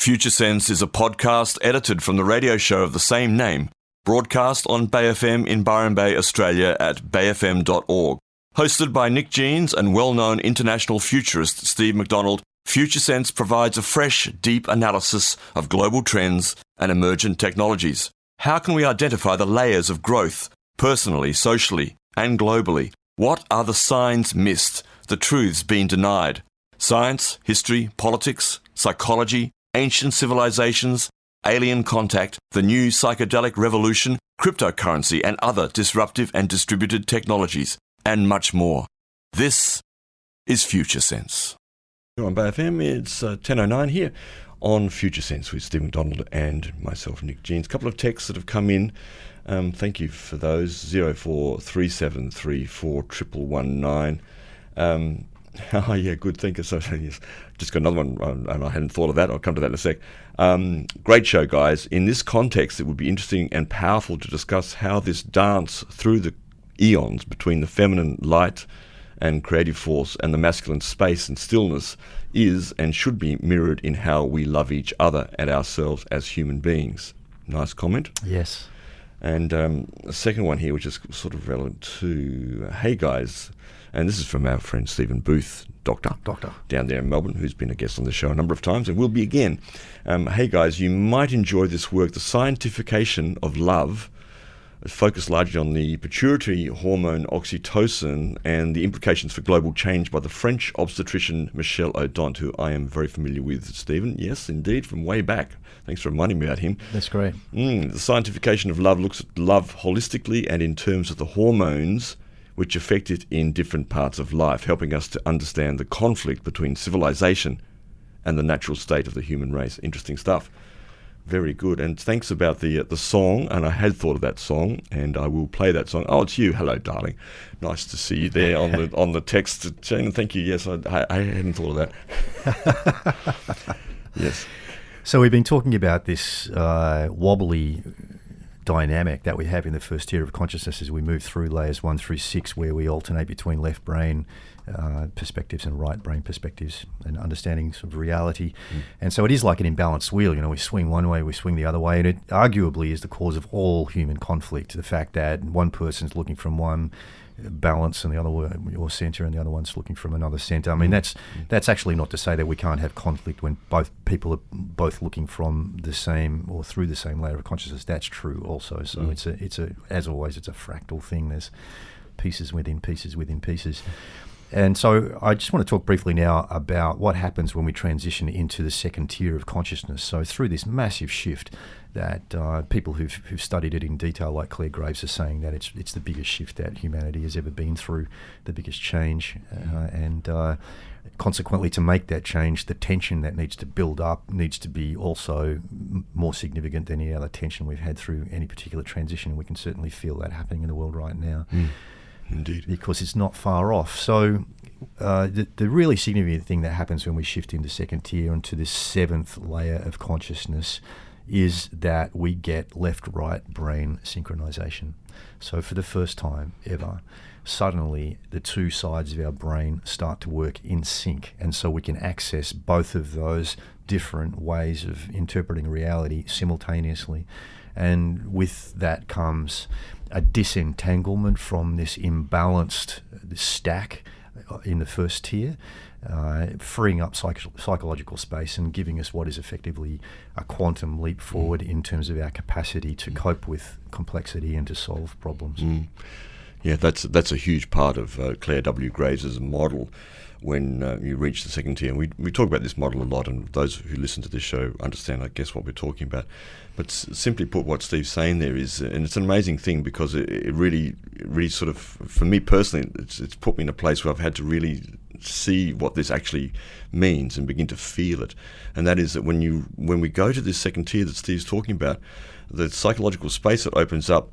Future Sense is a podcast edited from the radio show of the same name, broadcast on Bay FM in Byron Bay, Australia at bayfm.org. Hosted by Nick Jeans and well-known international futurist Steve McDonald, Future Sense provides a fresh, deep analysis of global trends and emergent technologies. How can we identify the layers of growth, personally, socially, and globally? What are the signs missed, the truths being denied? Science, history, politics, psychology, ancient civilizations, alien contact, the new psychedelic revolution, cryptocurrency and other disruptive and distributed technologies, and much more. This is Future Sense. On Bay FM, it's 10:09 here on Future Sense with Steve McDonald and myself, Nick Jeans. A couple of texts that have come in. Thank you for those. 0437341119. Oh, yeah, good thinker. So, yes, just got another one, and I hadn't thought of that. I'll come to that in a sec. Great show, guys. In this context, it would be interesting and powerful to discuss how this dance through the eons between the feminine light and creative force and the masculine space and stillness is and should be mirrored in how we love each other and ourselves as human beings. Nice comment. Yes. And a second one here, which is sort of relevant to, hey guys, and this is from our friend Stephen Booth, Doctor, down there in Melbourne, who's been a guest on the show a number of times and will be again. Hey guys, you might enjoy this work, The Scientification of Love, focused largely on the pituitary hormone oxytocin and the implications for global change by the French obstetrician Michel Odent, who I am very familiar with, Stephen. Yes, indeed, from way back. Thanks for reminding me about him. That's great. The Scientification of Love looks at love holistically and in terms of the hormones which affect it in different parts of life, helping us to understand the conflict between civilization and the natural state of the human race. Interesting stuff. Very good. And thanks about the song, and I had thought of that song, and I will play that song. Oh, it's you. Hello, darling. Nice to see you there on the text chain. Thank you. Yes, I hadn't thought of that. Yes. So we've been talking about this wobbly dynamic that we have in the first tier of consciousness as we move through layers 1 through 6, where we alternate between left brain perspectives and right brain perspectives and understanding sort of reality. And so it is like an imbalanced wheel. You know, we swing one way, we swing the other way, and it arguably is the cause of all human conflict. The fact that one person's looking from one balance and the other or center, and the other one's looking from another center. I mean, that's actually not to say that we can't have conflict when both people are both looking from the same or through the same layer of consciousness. That's true also. So it's a as always, it's a fractal thing. There's pieces within pieces within pieces. And so I just want to talk briefly now about what happens when we transition into the second tier of consciousness. So through this massive shift that people who've studied it in detail, like Claire Graves, are saying that it's the biggest shift that humanity has ever been through, the biggest change. And consequently, to make that change, the tension that needs to build up needs to be also more significant than any other tension we've had through any particular transition. We can certainly feel that happening in the world right now. Indeed. Because it's not far off. So the really significant thing that happens when we shift into second tier and to this seventh layer of consciousness is that we get left-right brain synchronization. So for the first time ever, suddenly the two sides of our brain start to work in sync, and so we can access both of those different ways of interpreting reality simultaneously. And with that comes a disentanglement from this imbalanced stack in the first tier, freeing up psychological space and giving us what is effectively a quantum leap forward in terms of our capacity to cope with complexity and to solve problems. Yeah, that's a huge part of Claire W. Graves' model when you reach the second tier. And we talk about this model a lot, and those who listen to this show understand, I guess, what we're talking about. But simply put, what Steve's saying there is, and it's an amazing thing because it really sort of, for me personally, it's put me in a place where I've had to really see what this actually means and begin to feel it. And that is that when we go to this second tier that Steve's talking about, the psychological space that opens up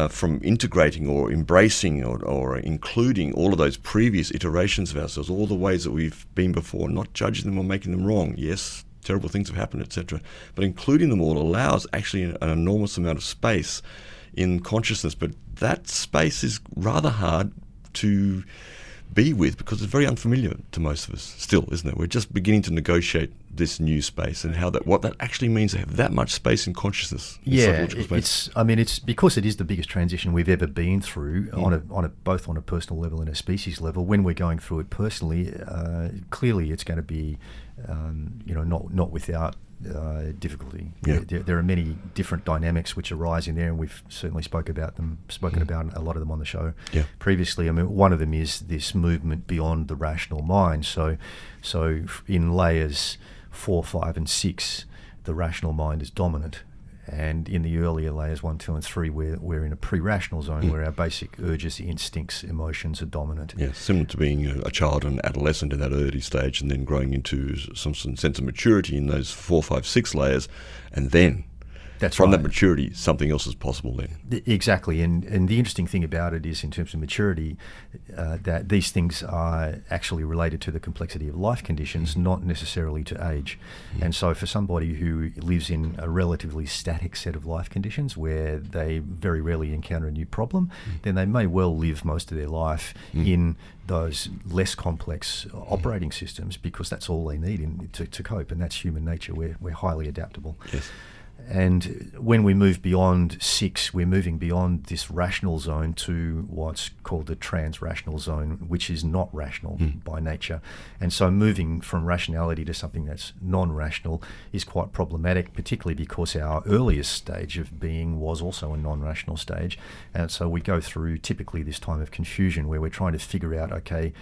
from integrating or embracing or including all of those previous iterations of ourselves, all the ways that we've been before, not judging them or making them wrong. Yes, terrible things have happened, etc. But including them all allows actually an enormous amount of space in consciousness. But that space is rather hard to be with, because it's very unfamiliar to most of us still, isn't it? We're just beginning to negotiate this new space and what that actually means to have that much space in consciousness. It's because it is the biggest transition we've ever been through both on a personal level and a species level. When we're going through it personally, clearly it's going to be not without difficulty. Yeah. There are many different dynamics which arise in there, and we've certainly spoken about a lot of them on the show previously. I mean, one of them is this movement beyond the rational mind. So in layers 4, 5, and 6, the rational mind is dominant. And in the earlier layers 1, 2, and 3, we're in a pre-rational zone where our basic urges, instincts, emotions are dominant. Yeah, similar to being a child and adolescent in that early stage, and then growing into some sense of maturity in those 4, 5, 6 layers, and then from that maturity, something else is possible then. Exactly, and the interesting thing about it is, in terms of maturity, that these things are actually related to the complexity of life conditions, not necessarily to age. And so for somebody who lives in a relatively static set of life conditions where they very rarely encounter a new problem, then they may well live most of their life in those less complex operating systems, because that's all they need to cope, and that's human nature. We're highly adaptable. Yes. And when we move beyond 6, we're moving beyond this rational zone to what's called the trans-rational zone, which is not rational by nature. And so moving from rationality to something that's non-rational is quite problematic, particularly because our earliest stage of being was also a non-rational stage. And so we go through typically this time of confusion where we're trying to figure out, okay,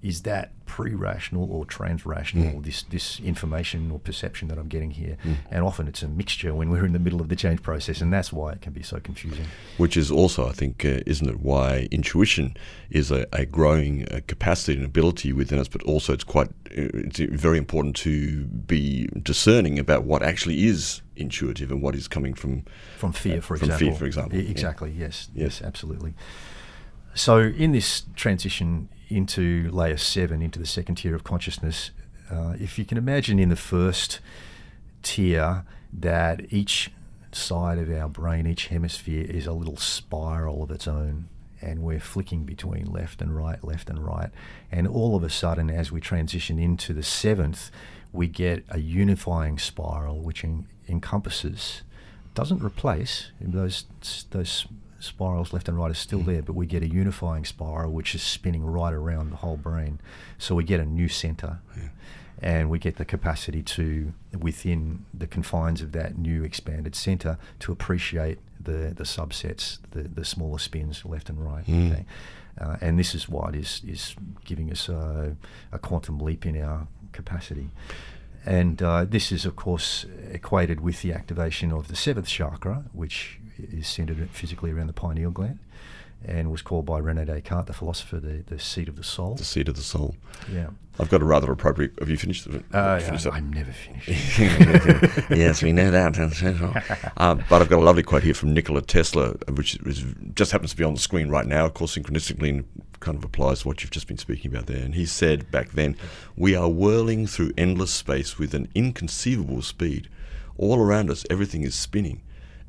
is that pre-rational or trans-rational, this information or perception that I'm getting here? And often it's a mixture when we're in the middle of the change process, and that's why it can be so confusing. Which is also, I think, isn't it, why intuition is a growing capacity and ability within us, but also it's very important to be discerning about what actually is intuitive and what is coming from fear, for example. From fear, for example. Exactly, yes, absolutely. So in this transition into layer 7, into the second tier of consciousness, if you can imagine in the first tier that each side of our brain, each hemisphere, is a little spiral of its own, and we're flicking between left and right, and all of a sudden, as we transition into the 7th, we get a unifying spiral which encompasses, doesn't replace those spirals left and right are still there, but we get a unifying spiral which is spinning right around the whole brain. So we get a new center, and we get the capacity to, within the confines of that new expanded center, to appreciate the subsets, the smaller spins left and right. Okay? And this is what is giving us a quantum leap in our capacity. And this is, of course, equated with the activation of the 7th chakra, which is centered physically around the pineal gland, and was called by René Descartes, the philosopher, the seat of the soul. The seat of the soul. Yeah. I've got a rather appropriate... Have you finished? I'm never finished. Yes, we know that. But I've got a lovely quote here from Nikola Tesla, which just happens to be on the screen right now, of course, synchronistically, and kind of applies to what you've just been speaking about there. And he said back then, "We are whirling through endless space with an inconceivable speed. All around us, everything is spinning.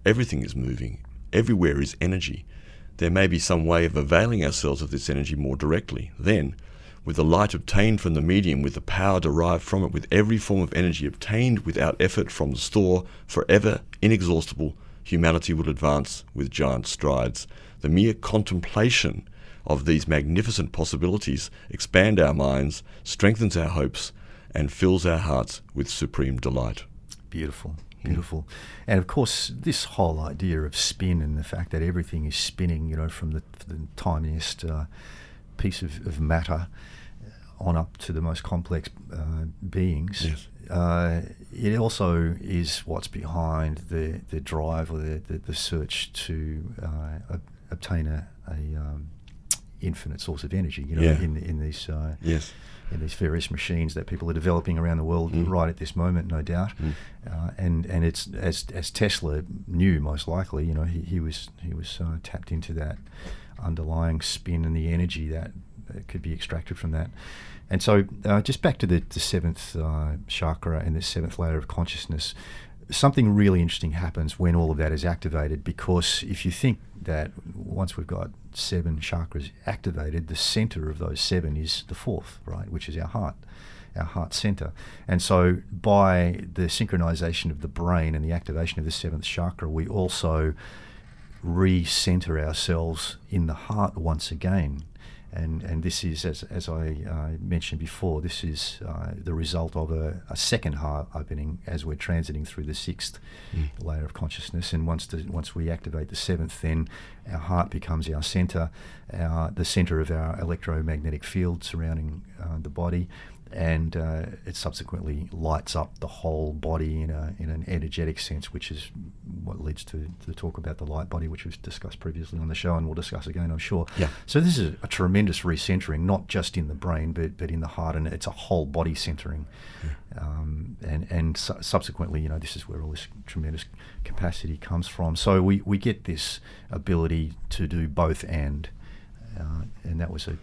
Everything is moving. Everywhere is energy. There may be some way of availing ourselves of this energy more directly. Then, with the light obtained from the medium, with the power derived from it, with every form of energy obtained without effort from the store, forever inexhaustible, humanity will advance with giant strides. The mere contemplation of these magnificent possibilities expand our minds, strengthens our hopes, and fills our hearts with supreme delight." Beautiful. And of course, this whole idea of spin and the fact that everything is spinning, from the tiniest piece of matter on up to the most complex beings. Yes. It also is what's behind the drive or the search to obtain a infinite source of energy, in these in these various machines that people are developing around the world right at this moment, no doubt. And it's as Tesla knew, most likely, he was tapped into that underlying spin and the energy that could be extracted from that. And so just back to the 7th chakra and the 7th layer of consciousness, something really interesting happens when all of that is activated, because if you think that once we've got 7 chakras activated, the center of those 7 is the 4th, right, which is our heart center. And so by the synchronization of the brain and the activation of the 7th chakra, we also re-center ourselves in the heart once again. And this is, as I mentioned before, this is the result of a second heart opening as we're transiting through the 6th layer of consciousness. And once we activate the 7th, then our heart becomes our center, the center of our electromagnetic field surrounding the body. And it subsequently lights up the whole body in an energetic sense, which is what leads to the talk about the light body, which we've discussed previously on the show, and we'll discuss again, I'm sure. Yeah. So this is a tremendous recentering, not just in the brain, but in the heart, and it's a whole body centering. Yeah. Subsequently, this is where all this tremendous capacity comes from. So we get this ability to do both and that was a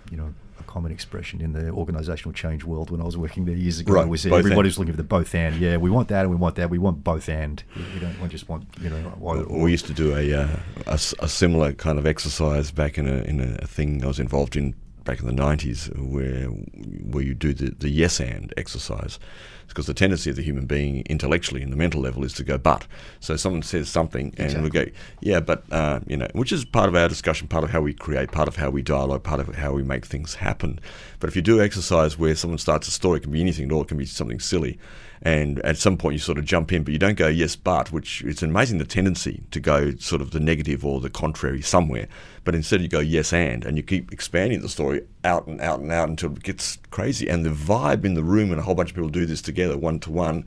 common expression in the organisational change world when I was working there years ago. Right, was everybody was looking for the both and. Yeah, we want that and we want that. We want both and. We don't just want We used to do a similar kind of exercise back in a thing I was involved in back in the 90s, where you do the yes and exercise. Because the tendency of the human being intellectually in the mental level is to go but. So someone says something and we go, yeah, but, which is part of our discussion, part of how we create, part of how we dialogue, part of how we make things happen. But if you do exercise where someone starts a story, it can be anything at all, it can be something silly, and at some point you sort of jump in, but you don't go yes but, which it's amazing the tendency to go sort of the negative or the contrary somewhere. But instead you go yes and you keep expanding the story out and out and out until it gets crazy. And the vibe in the room, and a whole bunch of people do this together, 1-to-1,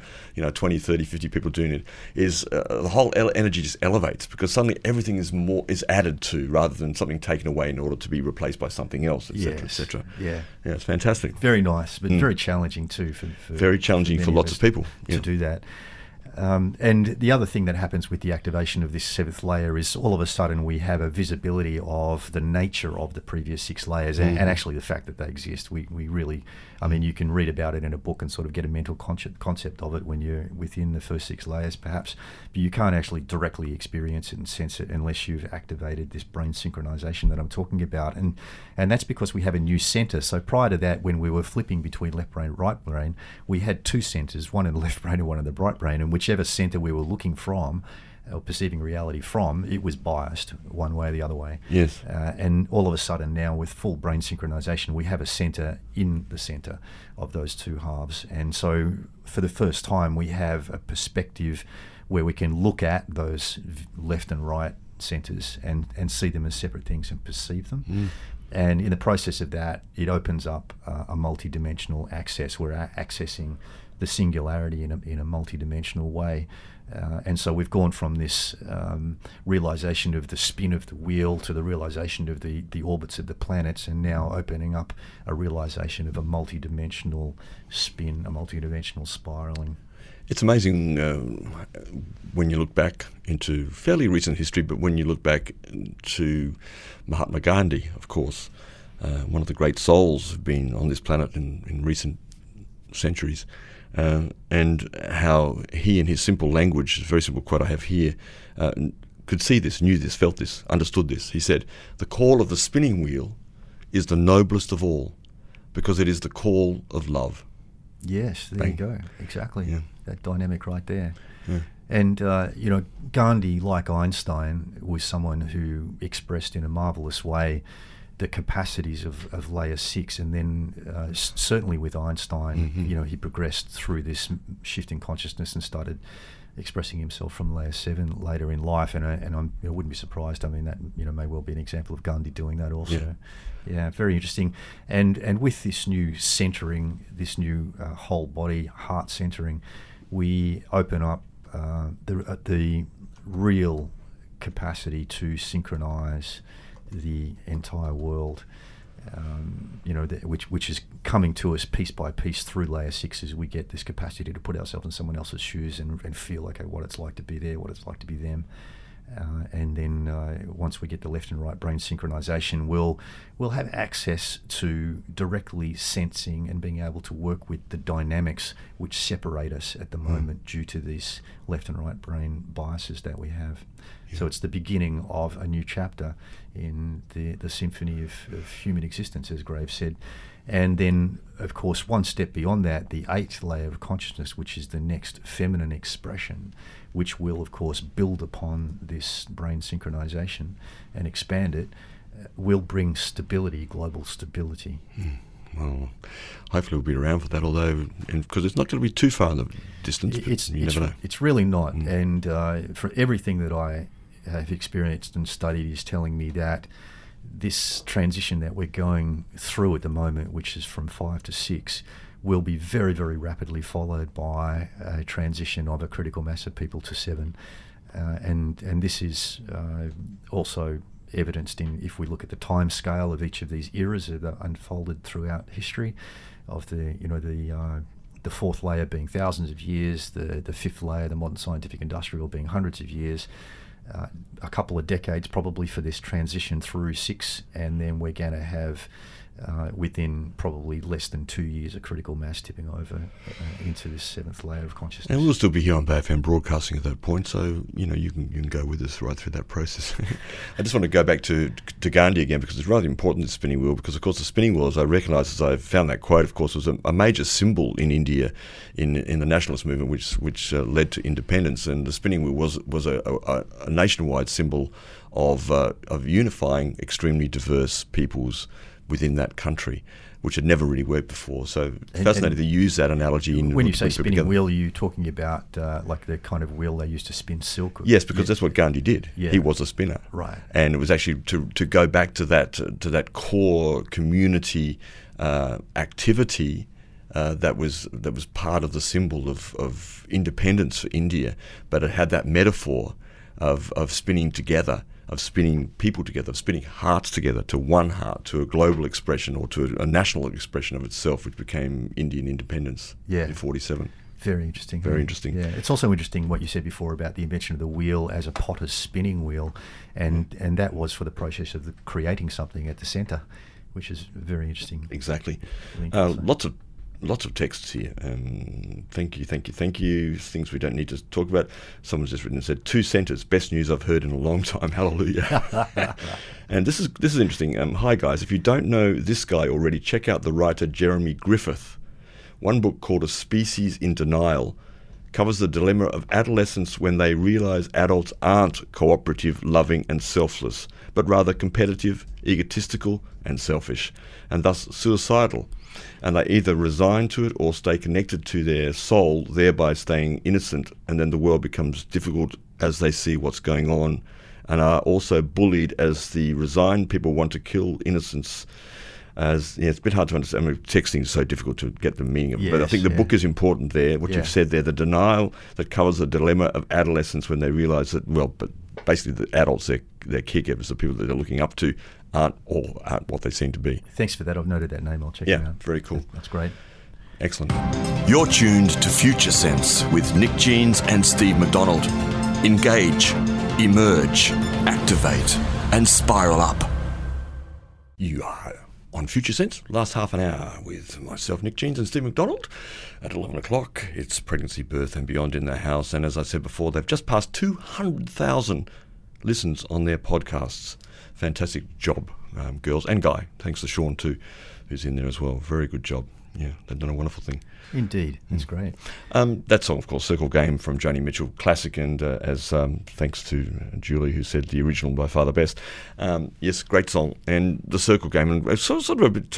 20, 30, 50 people doing it, is the whole energy just elevates, because suddenly everything is added to, rather than something taken away in order to be replaced by something else, etc., etc. Yeah, it's fantastic. Very nice, but very challenging too. Very challenging for lots of people to do that. And the other thing that happens with the activation of this 7th layer is all of a sudden we have a visibility of the nature of the previous 6 layers and actually the fact that they exist. We really, you can read about it in a book and sort of get a mental concept of it when you're within the first 6 layers perhaps, but you can't actually directly experience it and sense it unless you've activated this brain synchronization that I'm talking about. And that's because we have a new center. So prior to that, when we were flipping between left brain and right brain, we had 2 centers, one in the left brain and one in the right brain, and whichever center we were looking from or perceiving reality from, it was biased one way or the other way. Yes. And all of a sudden now, with full brain synchronization, we have a center in the center of those 2 halves. And so for the first time, we have a perspective where we can look at those left and right centers and see them as separate things and perceive them. And in the process of that, it opens up a multidimensional access. We're accessing the singularity in a multidimensional way. And so we've gone from this realization of the spin of the wheel to the realization of the orbits of the planets, and now opening up a realization of a multidimensional spin, a multidimensional spiraling. It's amazing when you look back into fairly recent history, but when you look back to Mahatma Gandhi, of course, one of the great souls have been on this planet in recent centuries, and how he, in his simple language, a very simple quote I have here, could see this, knew this, felt this, understood this. He said, "The call of the spinning wheel is the noblest of all, because it is the call of love." Yes, there you go. Exactly. Yeah. That dynamic right there. Yeah. And, Gandhi, like Einstein, was someone who expressed in a marvelous way the capacities of layer 6, and then certainly with Einstein, he progressed through this shift in consciousness and started expressing himself from layer 7 later in life, and I wouldn't be surprised. That may well be an example of Gandhi doing that also. Yeah, very interesting. And with this new centering, this new whole body heart centering, we open up the real capacity to synchronize the entire world, which is coming to us piece by piece through layer 6 as we get this capacity to put ourselves in someone else's shoes and feel, okay, what it's like to be there, what it's like to be them. And then once we get the left and right brain synchronization, we'll have access to directly sensing and being able to work with the dynamics which separate us at the moment due to these left and right brain biases that we have. So it's the beginning of a new chapter in the symphony of human existence, as Graves said. And then, of course, one step beyond that, the 8th layer of consciousness, which is the next feminine expression, which will, of course, build upon this brain synchronization and expand it, will bring stability, global stability. Well, hopefully we'll be around for that, although, because it's not going to be too far in the distance, you never know. It's really not. And for everything that I have experienced and studied is telling me that this transition that we're going through at the moment, which is from 5 to 6, will be very, very rapidly followed by a transition of a critical mass of people to 7. And this is also evidenced in, if we look at the time scale of each of these eras that are unfolded throughout history, of the 4th layer being thousands of years, the 5th layer, the modern scientific industrial, being hundreds of years, a couple of decades probably for this transition through 6, and then we're going to have within probably less than 2 years a critical mass tipping over into this 7th layer of consciousness. And we'll still be here on BayFM broadcasting at that point, so you can go with us right through that process. I just want to go back to Gandhi again, because it's rather important, the spinning wheel, because of course the spinning wheel, as I recognise, as I found that quote, of course, was a major symbol in India in the nationalist movement, which led to independence, and the spinning wheel was a nationwide symbol of unifying extremely diverse peoples within that country, which had never really worked before. So fascinating to use that analogy. When you say spinning wheel, are you talking about like the kind of wheel they used to spin silk? Yes, because that's what Gandhi did. Yeah. He was a spinner, right? And it was actually to go back to that core community activity that was part of the symbol of independence for India, but it had that metaphor of spinning together, of spinning people together, of spinning hearts together to one heart, to a global expression or to a national expression of itself, which became Indian independence in 47. Very interesting. Very interesting. Yeah, it's also interesting what you said before about the invention of the wheel as a potter's spinning wheel, and that was for the process of creating something at the centre, which is very interesting. Exactly. Really Lots of texts here. Thank you. Things we don't need to talk about. Someone's just written and said, 2 centres, best news I've heard in a long time. Hallelujah. And this is interesting. Hi guys, if you don't know this guy already, check out the writer Jeremy Griffith. One book called A Species in Denial covers the dilemma of adolescents when they realise adults aren't cooperative, loving and selfless, but rather competitive, egotistical and selfish, and thus suicidal. And they either resign to it or stay connected to their soul, thereby staying innocent, and then the world becomes difficult as they see what's going on, and are also bullied as the resigned people want to kill innocence. It's a bit hard to understand. I mean, texting is so difficult to get the meaning of it, but I think the book is important there, what you've said there, the denial that covers the dilemma of adolescents when they realise that, but basically the adults, their caregivers, the people that they're looking up to, aren't what they seem to be. Thanks for that. I've noted that name. I'll check it out. Yeah, very cool. That's great. Excellent. You're tuned to Future Sense with Nick Jeans and Steve McDonald. Engage, emerge, activate, and spiral up. You are on Future Sense, last half an hour with myself, Nick Jeans, and Steve McDonald. At 11 o'clock, it's pregnancy, birth and beyond in the house. And as I said before, they've just passed 200,000 listens on their podcasts. Fantastic job, girls and Guy. Thanks to Sean too, who's in there as well. Very good job. Yeah, they've done a wonderful thing. Indeed, that's great. That song, of course, Circle Game from Joni Mitchell, classic, and as thanks to Julie, who said the original by far the best. Yes, great song. And the Circle Game, and sort of a bit,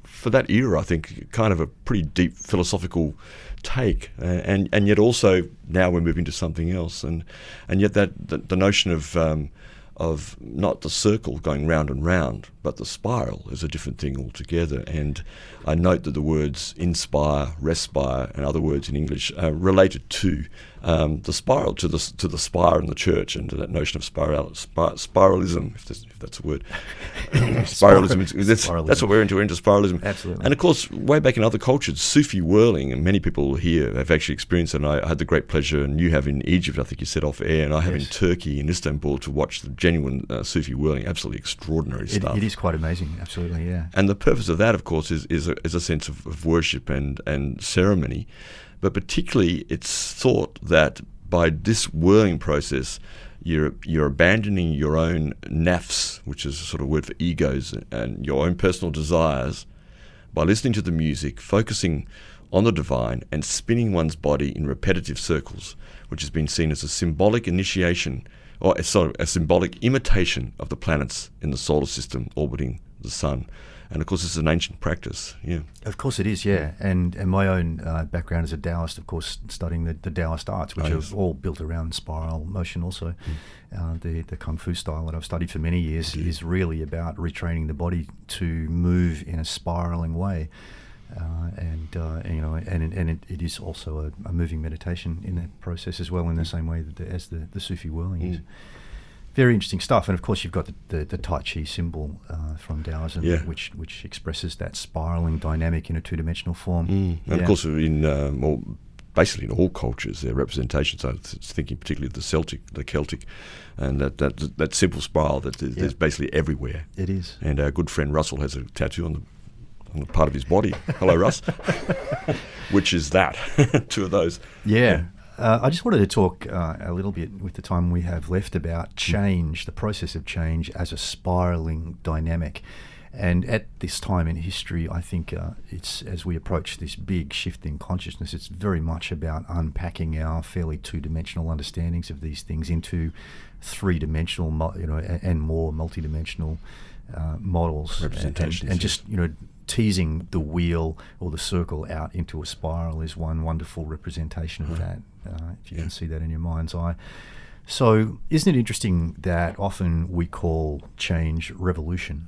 for that era, I think, kind of a pretty deep philosophical take, and yet also now we're moving to something else, and yet that the notion of not the circle going round and round, but the spiral is a different thing altogether. And I note that the words inspire, respire, and other words in English are related to the spiral to the spire in the church, and to that notion of spiralism, if that's a word. Spiralism. That's what we're into. We're into spiralism. Absolutely. And of course, way back in other cultures, Sufi whirling, and many people here have actually experienced it. And I had the great pleasure, and you have in Egypt, I think you said off air, and I have in Turkey, in Istanbul, to watch the genuine Sufi whirling. Absolutely extraordinary stuff. It is quite amazing. Absolutely, yeah. And the purpose of that, of course, is a sense of worship and ceremony. But particularly, it's thought that by this whirling process, you're abandoning your own nafs, which is a sort of word for egos, and your own personal desires, by listening to the music, focusing on the divine, and spinning one's body in repetitive circles, which has been seen as a symbolic initiation, or a symbolic imitation of the planets in the solar system orbiting the sun. And of course, it's an ancient practice. Yeah, of course it is. Yeah, and my own background as a Taoist, of course, studying the Taoist arts, which are all built around spiral motion. Also, the Kung Fu style that I've studied for many years is really about retraining the body to move in a spiraling way, and it is also a moving meditation in that process as well, in the same way as the Sufi whirling is. Very interesting stuff, and of course you've got the Tai Chi symbol from Taoism, which expresses that spiraling dynamic in a two-dimensional form. And of course, basically in all cultures, there are representations. I was thinking particularly of the Celtic, and that simple spiral that is basically everywhere. It is. And our good friend Russell has a tattoo on the part of his body. Hello, Russ. Which is that? Two of those. Yeah. I just wanted to talk a little bit with the time we have left about change, the process of change as a spiraling dynamic. And at this time in history, I think it's as we approach this big shift in consciousness, it's very much about unpacking our fairly two-dimensional understandings of these things into three-dimensional, and more multidimensional models, representations, and just teasing the wheel or the circle out into a spiral is one wonderful representation of that, if you can see that in your mind's eye. So isn't it interesting that often we call change revolution,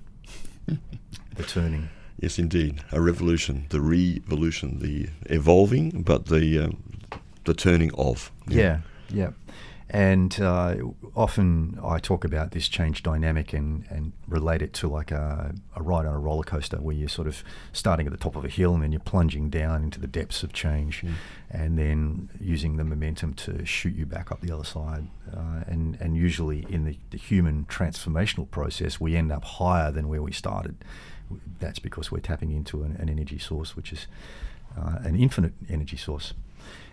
the turning? Yes, indeed. A revolution, the revolution, the evolving, but the turning of. Yeah. And often I talk about this change dynamic and relate it to like a ride on a roller coaster, where you're sort of starting at the top of a hill and then you're plunging down into the depths of change, and then using the momentum to shoot you back up the other side. And usually in the human transformational process, we end up higher than where we started. That's because we're tapping into an energy source, which is an infinite energy source.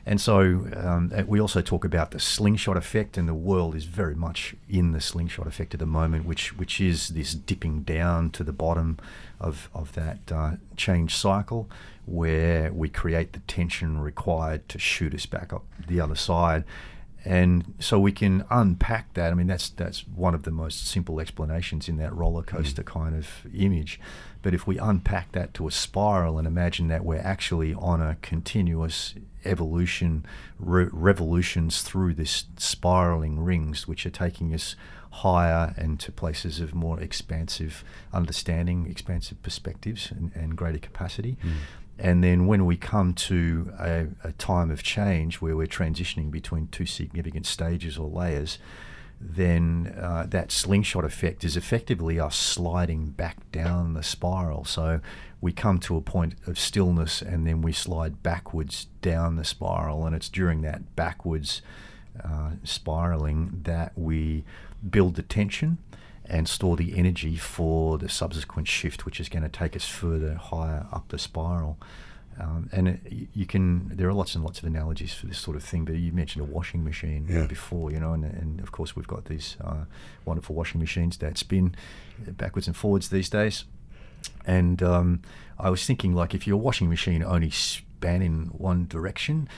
And so we also talk about the slingshot effect, and the world is very much in the slingshot effect at the moment, which is this dipping down to the bottom of that change cycle, where we create the tension required to shoot us back up the other side. And so we can unpack that. I mean, that's one of the most simple explanations in that roller coaster kind of image. But if we unpack that to a spiral and imagine that we're actually on a continuous evolution, revolutions through this spiraling rings, which are taking us higher and to places of more expansive understanding, expansive perspectives, and greater capacity. And then when we come to a time of change where we're transitioning between two significant stages or layers, then that slingshot effect is effectively us sliding back down the spiral. So we come to a point of stillness and then we slide backwards down the spiral, and it's during that backwards spiraling that we build the tension and store the energy for the subsequent shift, which is going to take us further higher up the spiral. There are lots and lots of analogies for this sort of thing, but you mentioned a washing machine before, and of course we've got these wonderful washing machines that spin backwards and forwards these days. And I was thinking, like, if your washing machine only span in one direction,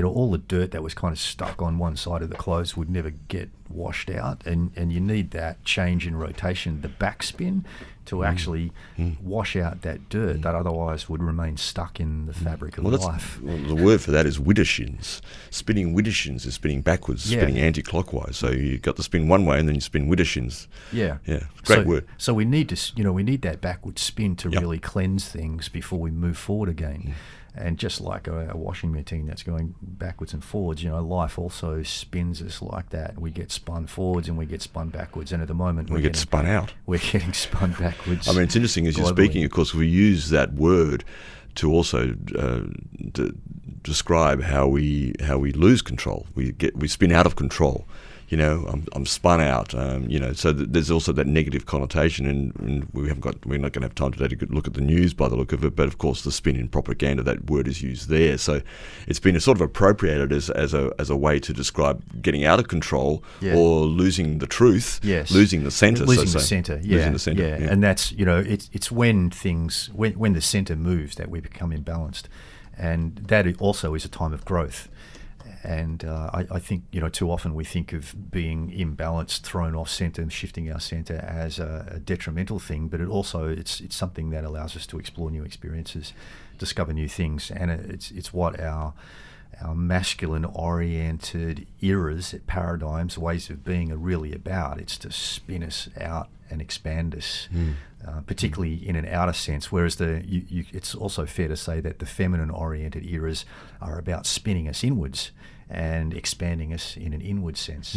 all the dirt that was kind of stuck on one side of the clothes would never get washed out, and you need that change in rotation, the backspin, to actually wash out that dirt that otherwise would remain stuck in the fabric of life. The word for that is widershins. Spinning widershins is spinning backwards, spinning anti-clockwise. So you've got to spin one way and then you spin widershins. Yeah. Great word. So we need to, we need that backward spin to really cleanse things before we move forward again. And just like a washing machine that's going backwards and forwards, life also spins us like that. We get spun forwards and we get spun backwards. And at the moment, we get spun out. We're getting spun backwards. I mean, it's interesting as globally. You're speaking, of course, we use that word to also describe how we lose control. We spin out of control. I'm spun out. So there's also that negative connotation, and we're not going to have time today to look at the news by the look of it. But of course, the spin in propaganda, that word is used there. So it's been sort of appropriated as a way to describe getting out of control or losing the truth, losing the centre. Losing the centre, losing the centre, yeah. And that's it's when when the centre moves that we become imbalanced, and that also is a time of growth. And I think too often we think of being imbalanced, thrown off centre, and shifting our centre as a detrimental thing. But it's something that allows us to explore new experiences, discover new things, and it's what our masculine-oriented eras, paradigms, ways of being are really about. It's to spin us out and expand us, particularly in an outer sense. Whereas it's also fair to say that the feminine-oriented eras are about spinning us inwards and expanding us in an inward sense.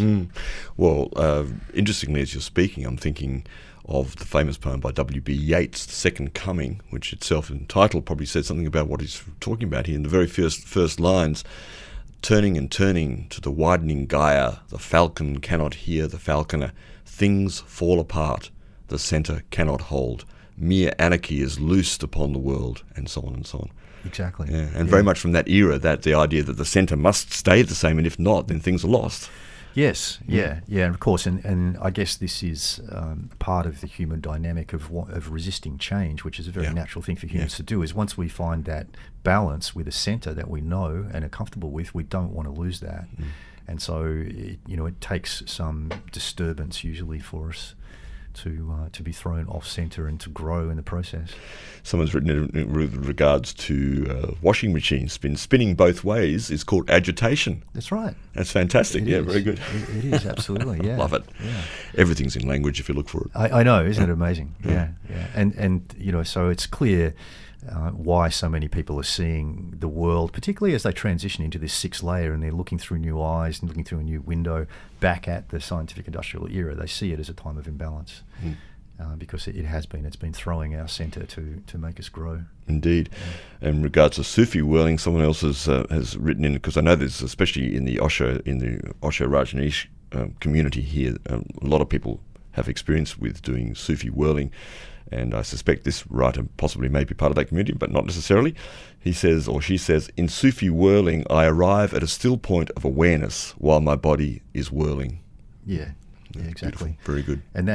Well, interestingly, as you're speaking, I'm thinking of the famous poem by W.B. Yeats, The Second Coming, which itself in title probably says something about what he's talking about here. In the very first lines, turning and turning to the widening gyre, the falcon cannot hear the falconer. Things fall apart, the centre cannot hold. Mere anarchy is loosed upon the world, and so on and so on. Exactly. Yeah, and very much from that era, that the idea that the centre must stay the same, and if not, then things are lost. Yes, yeah, of course, and I guess this is part of the human dynamic of resisting change, which is a very natural thing for humans to do. Is once we find that balance with a centre that we know and are comfortable with, we don't want to lose that, and so it takes some disturbance usually for us to be thrown off centre and to grow in the process. Someone's written in regards to washing machines spinning both ways is called agitation. That's right. That's fantastic. It is. Very good. It is, absolutely, yeah. Love it. Yeah. Everything's in language if you look for it. I know, isn't it amazing? Yeah. And so it's clear why so many people are seeing the world, particularly as they transition into this sixth layer and they're looking through new eyes and looking through a new window back at the scientific industrial era. They see it as a time of imbalance because it's been throwing our centre to make us grow. Indeed. In regards to Sufi whirling, someone else has written in, because I know there's, especially in the Osho Rajneesh community here, a lot of people have experience with doing Sufi whirling. And I suspect this writer possibly may be part of that community, but not necessarily. He says, or she says, in Sufi whirling, I arrive at a still point of awareness while my body is whirling. Yeah, exactly. Beautiful. Very good. And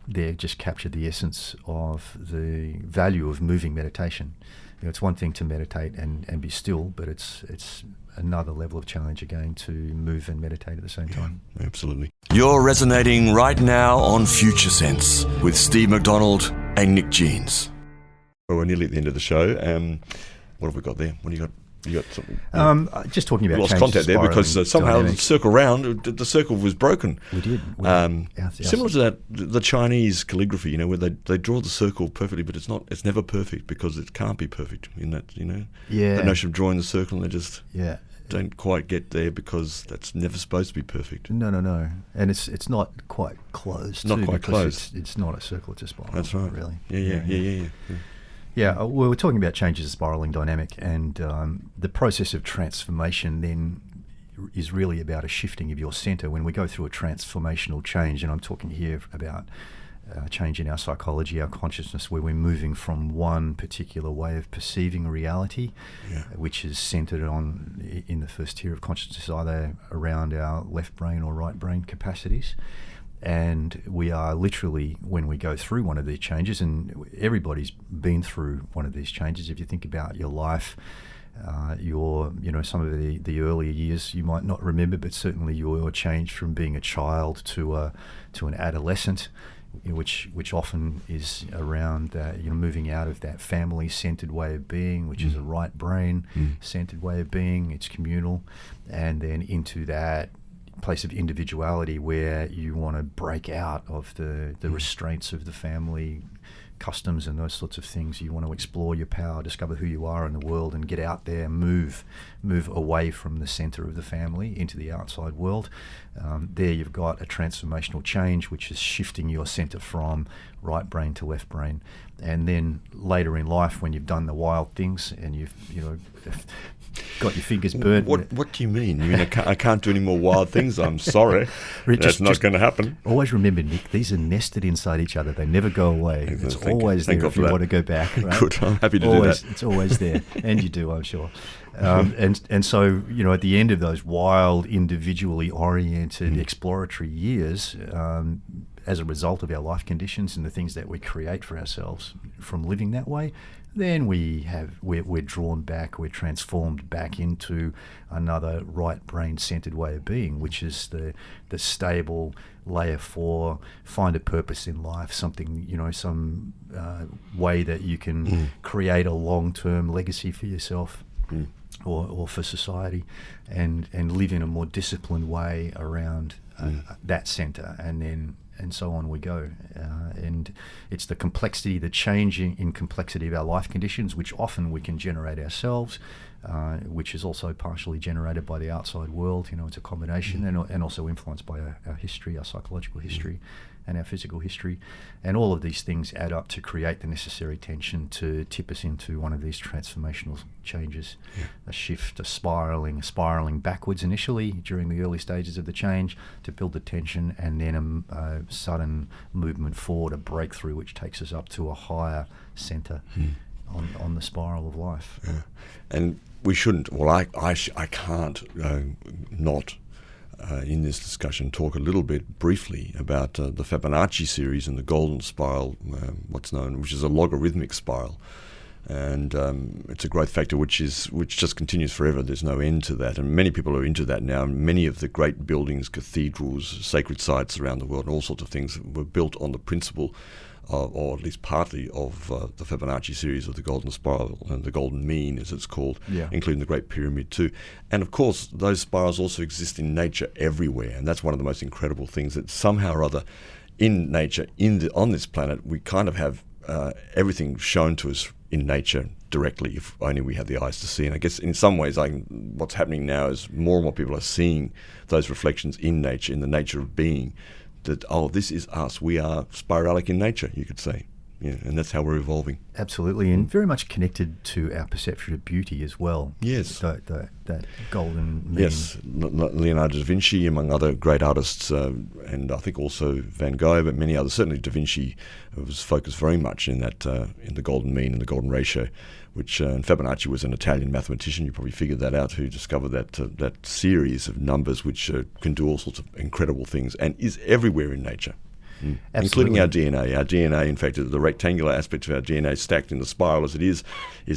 they just captured the essence of the value of moving meditation. It's one thing to meditate and be still, but it's another level of challenge again to move and meditate at the same time. Absolutely. You're resonating right now on Future Sense with Steve McDonald and Nick Jeans. Well, we're nearly at the end of the show. What have we got there? What do you got? You got something? Just talking about lost contact there because somehow the circle round, the circle was broken. We did. Similar to that, the Chinese calligraphy, where they draw the circle perfectly, but it's never perfect because it can't be perfect in that, the notion of drawing the circle and they just don't quite get there because that's never supposed to be perfect. No. And it's not quite closed. Not quite closed. It's not a circle, it's a spiral. That's right. Really. Yeah. Yeah, we're talking about change as a spiralling dynamic, and the process of transformation then is really about a shifting of your centre. When we go through a transformational change, and I'm talking here about change in our psychology, our consciousness, where we're moving from one particular way of perceiving reality, which is centred in the first tier of consciousness, either around our left brain or right brain capacities. And we are literally, when we go through one of these changes, and everybody's been through one of these changes, if you think about your life, some of the earlier years you might not remember, but certainly your change from being a child to an adolescent, which often is around moving out of that family-centered way of being, which is a right brain-centered way of being. It's communal, and then into that place of individuality where you want to break out of the restraints of the family customs and those sorts of things. You want to explore your power, discover who you are in the world, and get out there, move away from the center of the family into the outside world. There you've got a transformational change, which is shifting your center from right brain to left brain. And then later in life, when you've done the wild things and you've got your fingers burnt. What do you mean? You mean I can't do any more wild things? I'm sorry. That's not going to happen. Always remember, Nick, these are nested inside each other. They never go away. It's always there if you want to go back. Right? Good. I'm happy to do that. It's always there. And you do, I'm sure. And so, at the end of those wild, individually oriented, exploratory years, as a result of our life conditions and the things that we create for ourselves from living that way, then we're drawn back, we're transformed back into another right brain centered way of being, which is the stable layer 4, find a purpose in life, something, some way that you can create a long-term legacy for yourself. Or for society, and live in a more disciplined way around that centre, and so on we go. And it's the complexity, the changing in complexity of our life conditions, which often we can generate ourselves, which is also partially generated by the outside world. It's a combination, and also influenced by our history, our psychological history, and our physical history. And all of these things add up to create the necessary tension to tip us into one of these transformational changes, a shift, a spiraling backwards initially during the early stages of the change to build the tension, and then a sudden movement forward, a breakthrough which takes us up to a higher centre on the spiral of life. Yeah. And we shouldn't, I can't not in this discussion talk a little bit briefly about the Fibonacci series and the golden spiral, which is a logarithmic spiral. And it's a growth factor which just continues forever. There's no end to that, and many people are into that now. Many of the great buildings, cathedrals, sacred sites around the world, and all sorts of things were built on the principle or at least partly of the Fibonacci series of the golden spiral and the golden mean, as it's called, including the Great Pyramid too. And of course, those spirals also exist in nature everywhere, and that's one of the most incredible things, that somehow or other in nature, on this planet, we kind of have everything shown to us in nature directly, if only we had the eyes to see. And I guess in some ways, what's happening now is more and more people are seeing those reflections in nature, in the nature of being, that, this is us. We are spiralic in nature, you could say. Yeah, and that's how we're evolving. Absolutely, and very much connected to our perception of beauty as well. Yes. That golden mean. Yes, Leonardo da Vinci, among other great artists, and I think also Van Gogh, but many others. Certainly da Vinci was focused very much in that in the golden mean and the golden ratio, which and Fibonacci was an Italian mathematician. You probably figured that out, who discovered that series of numbers which can do all sorts of incredible things and is everywhere in nature. Including our DNA. Our DNA, in fact, the rectangular aspect of our DNA stacked in the spiral as it is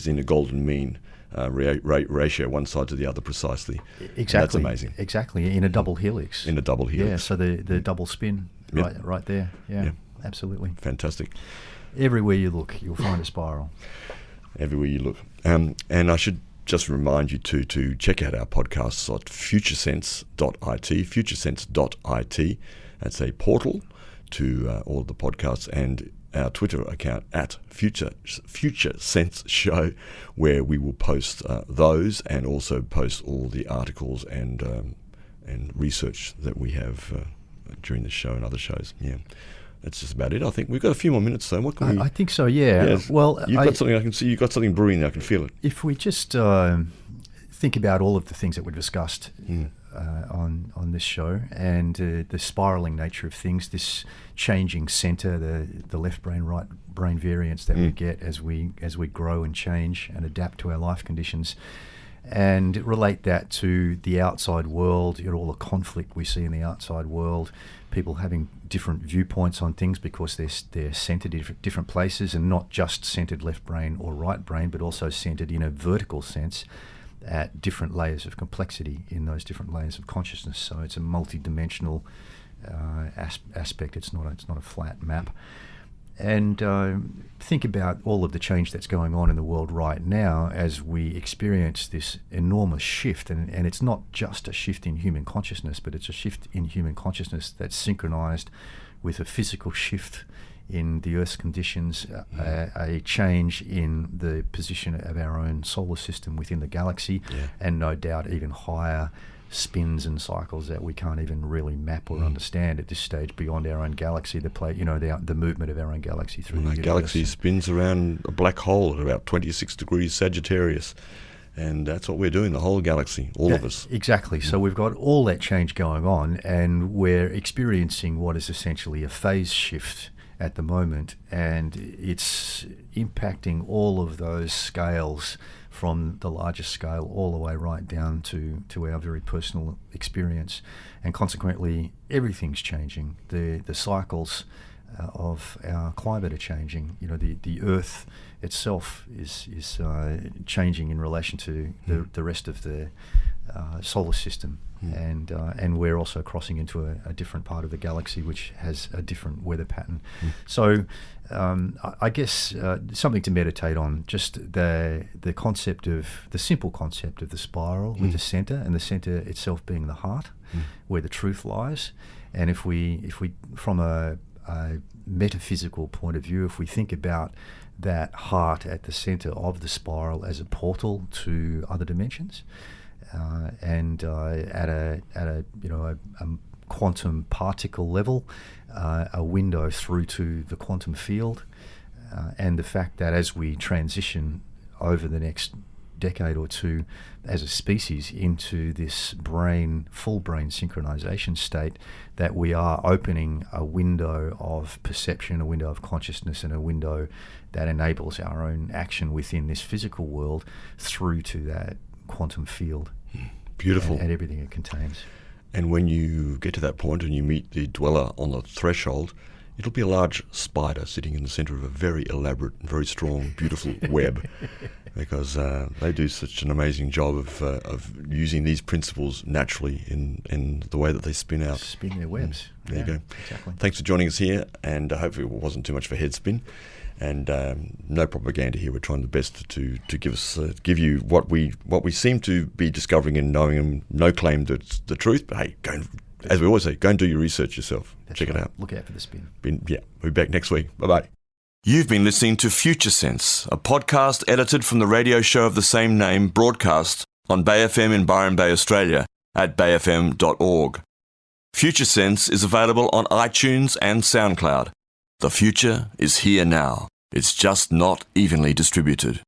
in a golden mean ratio, one side to the other precisely. Exactly. That's amazing. Exactly, in a double helix. In a double helix. Yeah, so the double spin right there. Yeah, absolutely. Fantastic. Everywhere you look, you'll find a spiral. Everywhere you look. And I should just remind you to check out our podcasts at futuresense.it, futuresense.it. That's a portal to all of the podcasts, and our Twitter account at Future Sense Show, where we will post those and also post all the articles and research that we have during the show and other shows. Yeah, that's just about it. I think we've got a few more minutes, so what can we? I think so. Yeah. Yes. Well, you've got something. I can see you've got something brewing there. I can feel it. If we just think about all of the things that we discussed on this show, and the spiraling nature of things, this changing center, the left brain, right brain variance that we get as we grow and change and adapt to our life conditions, and relate that to the outside world, all the conflict we see in the outside world, people having different viewpoints on things because they're centered in different places, and not just centered left brain or right brain, but also centered in a vertical sense at different layers of complexity in those different layers of consciousness. So it's a multidimensional aspect. It's not a flat map. And think about all of the change that's going on in the world right now as we experience this enormous shift. And it's not just a shift in human consciousness, but it's a shift in human consciousness that's synchronized with a physical shift in the Earth's conditions, a change in the position of our own solar system within the galaxy, and no doubt even higher spins and cycles that we can't even really map or understand at this stage beyond our own galaxy. The movement of our own galaxy through the universe. Galaxy spins around a black hole at about 26 degrees Sagittarius. And that's what we're doing, the whole galaxy, all of us. Exactly. So we've got all that change going on, and we're experiencing what is essentially a phase shift at the moment, and it's impacting all of those scales, from the largest scale all the way right down to our very personal experience. And consequently, everything's changing. The cycles of our climate are changing. The Earth itself is changing in relation to the rest of the solar system, and we're also crossing into a different part of the galaxy which has a different weather pattern. So I guess something to meditate on, just the simple concept of the spiral with the center, and the center itself being the heart, where the truth lies. And if we from a metaphysical point of view, if we think about that heart at the center of the spiral as a portal to other dimensions, and at a quantum particle level, a window through to the quantum field, and the fact that as we transition over the next decade or two as a species into this full brain synchronization state, that we are opening a window of perception, a window of consciousness, and a window that enables our own action within this physical world through to that quantum field. Beautiful. And everything it contains. And when you get to that point and you meet the dweller on the threshold, it'll be a large spider sitting in the center of a very elaborate, very strong, beautiful web, because they do such an amazing job of using these principles naturally in the way that they spin out. Spin their webs. There you go. Exactly. Thanks for joining us here, and hopefully it wasn't too much of a head spin. And no propaganda here. We're trying the best to give you what we seem to be discovering and knowing, and no claim that it's the truth. But hey, as we always say, go and do your research yourself. Check it out. Look out for the spin. We'll be back next week. Bye-bye. You've been listening to Future Sense, a podcast edited from the radio show of the same name, broadcast on Bay FM in Byron Bay, Australia, at bayfm.org. Future Sense is available on iTunes and SoundCloud. The future is here now. It's just not evenly distributed.